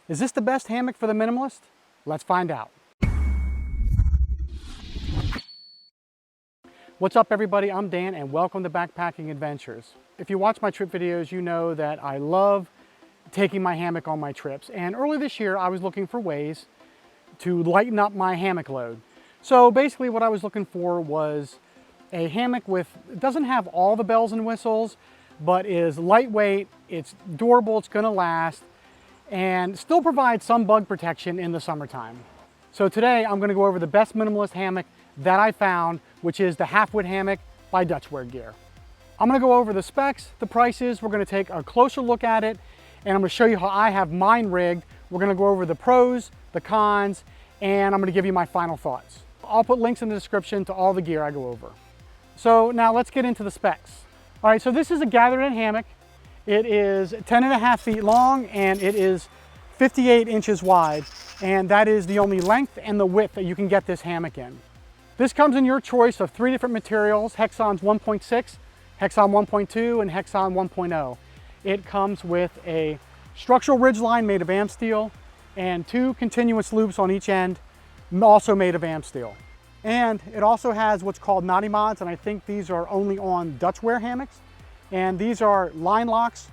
Is this the best hammock for the minimalist? Let's find out. What's up everybody, I'm Dan and welcome to Backpacking Adventures. If you watch my trip videos, you know that I love taking my hammock on my trips. And early this year, I was looking for ways to lighten up my hammock load. So basically what I was looking for was a hammock it doesn't have all the bells and whistles, but is lightweight, it's durable, it's gonna last, and still provides some bug protection in the summertime. So today I'm gonna go over the best minimalist hammock that I found, which is the Half-Wit Hammock by Dutchware Gear. I'm gonna go over the specs, the prices, we're gonna take a closer look at it, and I'm gonna show you how I have mine rigged. We're gonna go over the pros, the cons, and I'm gonna give you my final thoughts. I'll put links in the description to all the gear I go over. So now let's get into the specs. All right, so this is a gathered-in hammock. It is 10.5 feet long and it is 58 inches wide, and that is the only length and the width that you can get this hammock in. This comes in your choice of 3 different materials: Hexon's 1.6, Hexon 1.2, and Hexon 1.0. It comes with a structural ridge line made of AM steel and 2 continuous loops on each end, also made of AM steel. And it also has what's called knotty mods, and I think these are only on Dutchware hammocks. And these are line locks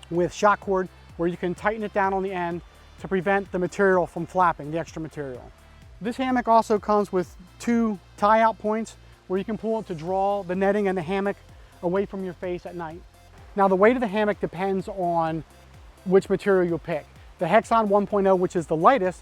with shock cord where you can tighten it down on the end to prevent the material from flapping, the extra material. This hammock also comes with 2 tie-out points where you can pull it to draw the netting and the hammock away from your face at night. Now the weight of the hammock depends on which material you'll pick. The Hexon 1.0, which is the lightest,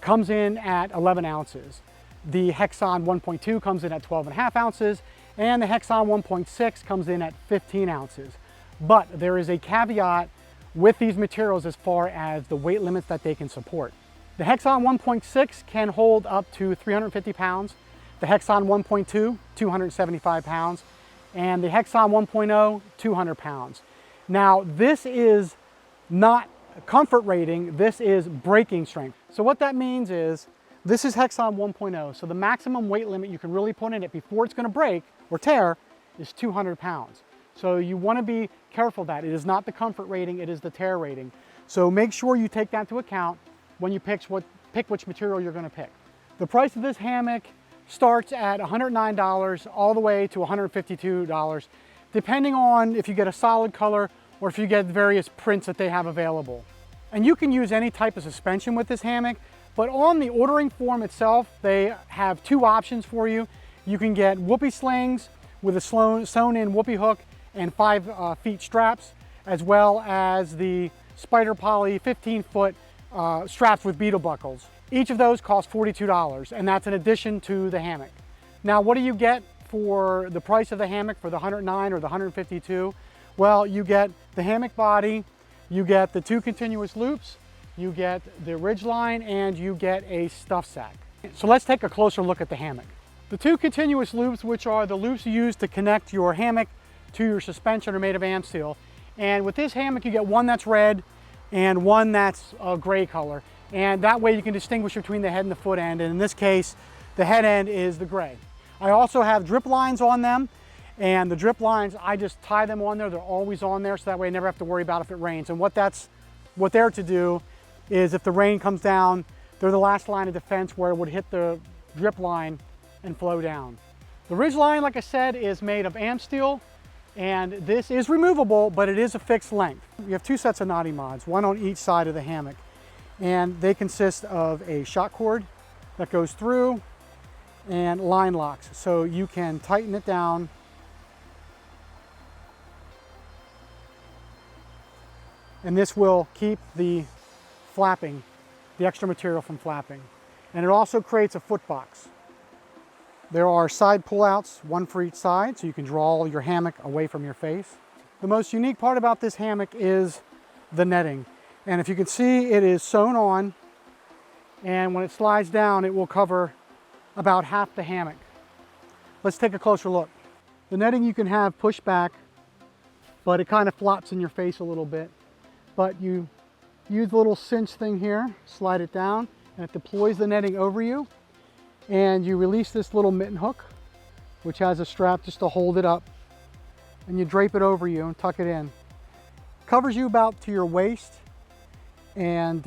comes in at 11 ounces. The Hexon 1.2 comes in at 12.5 ounces, and the Hexon 1.6 comes in at 15 ounces. But there is a caveat with these materials as far as the weight limits that they can support. The Hexon 1.6 can hold up to 350 pounds, the Hexon 1.2, 275 pounds, and the Hexon 1.0, 200 pounds. Now, this is not comfort rating, this is braking strength. So what that means is, this is Hexon 1.0, so the maximum weight limit you can really put in it before it's gonna break or tear is 200 pounds. So you wanna be careful that it is not the comfort rating, it is the tear rating. So make sure you take that into account when you pick which material you're gonna pick. The price of this hammock starts at $109 all the way to $152, depending on if you get a solid color or if you get various prints that they have available. And you can use any type of suspension with this hammock, but on the ordering form itself, they have 2 options for you. You can get whoopee slings with a sewn-in whoopee hook and 5 feet straps, as well as the Spider Poly 15-foot straps with beetle buckles. Each of those costs $42, and that's in addition to the hammock. Now, what do you get for the price of the hammock for the 109 or the 152? Well, you get the hammock body, you get the 2 continuous loops, you get the ridge line, and you get a stuff sack. So let's take a closer look at the hammock. The 2 continuous loops, which are the loops you use to connect your hammock to your suspension, are made of AM steel. And with this hammock, you get one that's red and one that's a gray color. And that way you can distinguish between the head and the foot end. And in this case, the head end is the gray. I also have drip lines on them. And the drip lines, I just tie them on there. They're always on there, so that way I never have to worry about if it rains. And what they're to do is if the rain comes down, they're the last line of defense where it would hit the drip line and flow down. The ridge line, like I said, is made of AM steel, and this is removable, but it is a fixed length. You have 2 sets of knotty mods, one on each side of the hammock, and they consist of a shock cord that goes through and line locks, so you can tighten it down and this will keep the flapping, the extra material from flapping. And it also creates a foot box. There are side pullouts, 1 for each side, so you can draw your hammock away from your face. The most unique part about this hammock is the netting. And if you can see, it is sewn on, and when it slides down, it will cover about half the hammock. Let's take a closer look. The netting you can have pushed back, but it kind of flops in your face a little bit. But you use the little cinch thing here, slide it down, and it deploys the netting over you. And you release this little mitten hook, which has a strap just to hold it up. And you drape it over you and tuck it in. Covers you about to your waist. and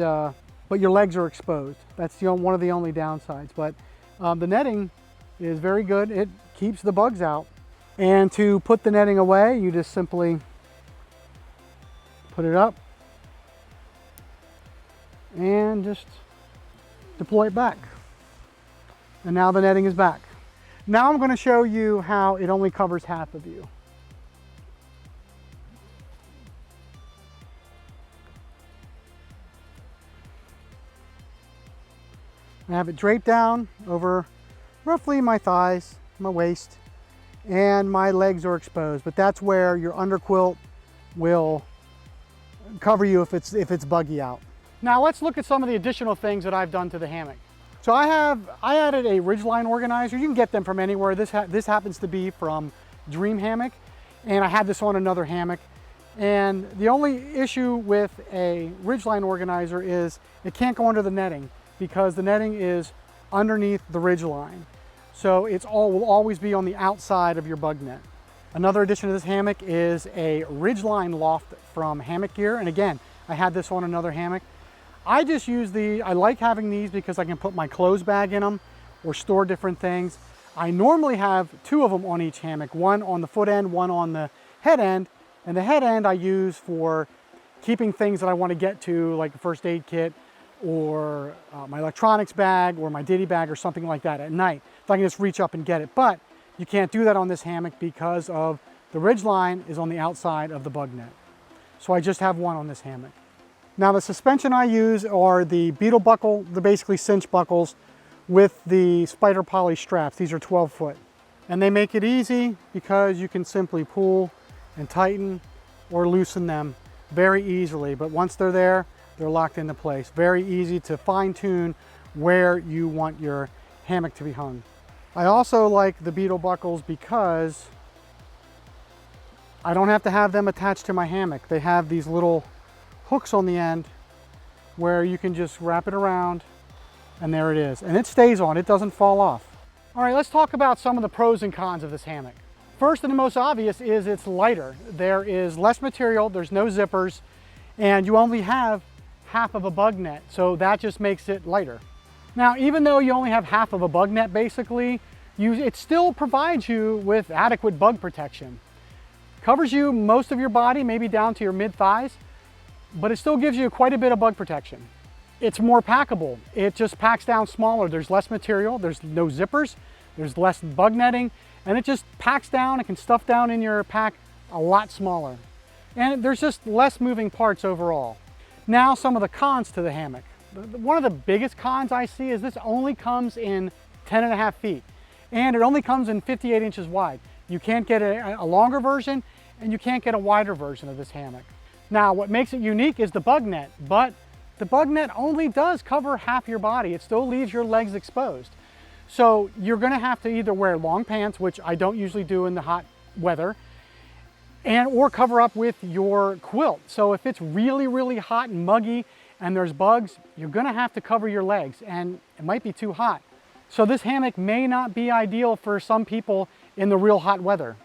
but your legs are exposed. That's one of the only downsides. But the netting is very good. It keeps the bugs out. And to put the netting away, you just simply put it up and just deploy it back. And now the netting is back. Now I'm going to show you how it only covers half of you. I have it draped down over roughly my thighs, my waist, and my legs are exposed, but that's where your underquilt will cover you if it's buggy out. Now let's look at some of the additional things that I've done to the hammock. So I added a ridgeline organizer. You can get them from anywhere. This happens to be from Dream Hammock, and I had this on another hammock. And the only issue with a ridgeline organizer is it can't go under the netting because the netting is underneath the ridgeline. So will always be on the outside of your bug net. Another addition to this hammock is a ridgeline loft from Hammock Gear. And again, I had this on another hammock. I just use I like having these because I can put my clothes bag in them or store different things. I normally have 2 of them on each hammock, one on the foot end, one on the head end. And the head end I use for keeping things that I want to get to, like a first aid kit or my electronics bag or my ditty bag or something like that at night. So I can just reach up and get it. But you can't do that on this hammock because of the ridgeline is on the outside of the bug net. So I just have one on this hammock. Now the suspension I use are the beetle buckle, the basically cinch buckles with the spider poly straps. These are 12 foot. And they make it easy because you can simply pull and tighten or loosen them very easily. But once they're there, they're locked into place. Very easy to fine tune where you want your hammock to be hung. I also like the beetle buckles because I don't have to have them attached to my hammock. They have these little hooks on the end where you can just wrap it around and there it is. And it stays on, it doesn't fall off. All right, let's talk about some of the pros and cons of this hammock. First and the most obvious is it's lighter. There is less material, there's no zippers, and you only have half of a bug net, so that just makes it lighter. Now, even though you only have half of a bug net basically, it still provides you with adequate bug protection. Covers you most of your body, maybe down to your mid-thighs, but it still gives you quite a bit of bug protection. It's more packable. It just packs down smaller. There's less material, there's no zippers, there's less bug netting, and it just packs down. It can stuff down in your pack a lot smaller. And there's just less moving parts overall. Now, some of the cons to the hammock. One of the biggest cons I see is this only comes in 10.5 feet, and it only comes in 58 inches wide. You can't get a longer version, and you can't get a wider version of this hammock. Now, what makes it unique is the bug net, but the bug net only does cover half your body. It still leaves your legs exposed. So you're gonna have to either wear long pants, which I don't usually do in the hot weather, or cover up with your quilt. So if it's really, really hot and muggy and there's bugs, you're gonna have to cover your legs and it might be too hot. So this hammock may not be ideal for some people in the real hot weather.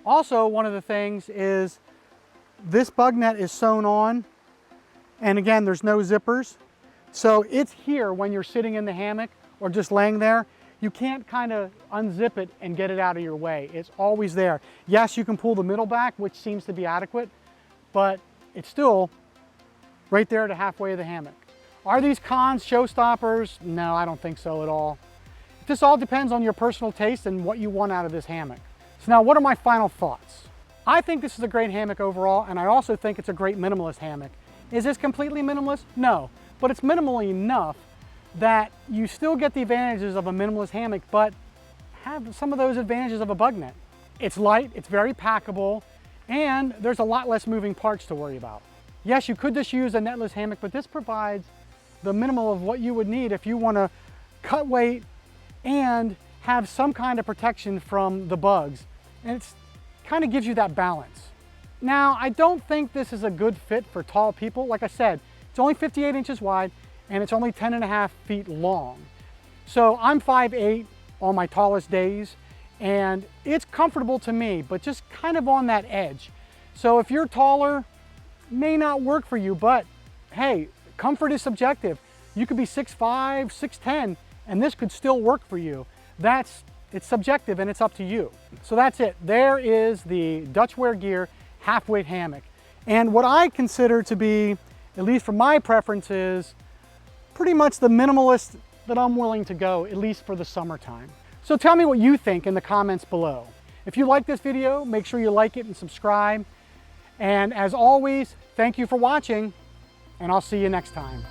Also, one of the things is this bug net is sewn on, and again, there's no zippers. So it's here when you're sitting in the hammock or just laying there. You can't kind of unzip it and get it out of your way. It's always there. Yes, you can pull the middle back, which seems to be adequate, but it's still right there to halfway of the hammock. Are these cons showstoppers? No, I don't think so at all. This all depends on your personal taste and what you want out of this hammock. So now, what are my final thoughts? I think this is a great hammock overall, and I also think it's a great minimalist hammock. Is this completely minimalist? No, but it's minimal enough that you still get the advantages of a minimalist hammock, but have some of those advantages of a bug net. It's light, it's very packable, and there's a lot less moving parts to worry about. Yes, you could just use a netless hammock, but this provides the minimal of what you would need if you want to cut weight and have some kind of protection from the bugs. And it kind of gives you that balance. Now, I don't think this is a good fit for tall people. Like I said, it's only 58 inches wide and it's only 10.5 feet long. So I'm 5'8" on my tallest days, and it's comfortable to me, but just kind of on that edge. So if you're taller, may not work for you, but hey, Comfort is subjective. You could be 6'5", 6'10", and this could still work for you. It's subjective and it's up to you. So that's it. There is the Dutchware Gear Half-Wit Hammock. And what I consider to be, at least for my preferences, pretty much the minimalist that I'm willing to go, at least for the summertime. So tell me what you think in the comments below. If you like this video, make sure you like it and subscribe. And as always, thank you for watching, and I'll see you next time.